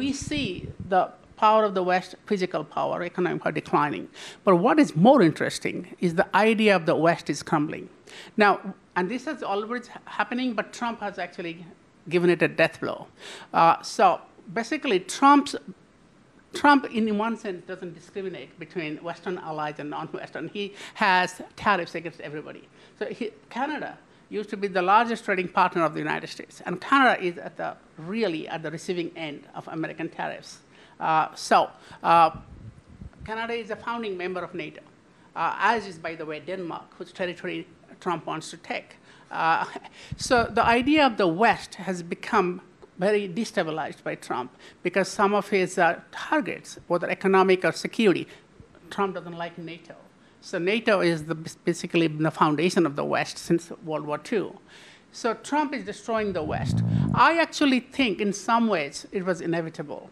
we see the power of the West, physical power, economic power declining. But what is more interesting is the idea of the West is crumbling. Now, and this is always happening, but Trump has actually given it a death blow. So basically, Trump, in one sense, doesn't discriminate between Western allies and non-Western. He has tariffs against everybody. So Canada used to be the largest trading partner of the United States, and Canada is really at the receiving end of American tariffs. Canada is a founding member of NATO, as is, by the way, Denmark, whose territory Trump wants to take. So the idea of the West has become very destabilized by Trump because some of his targets, whether economic or security, Trump doesn't like NATO. So NATO is basically the foundation of the West since World War II. So Trump is destroying the West. I actually think in some ways it was inevitable.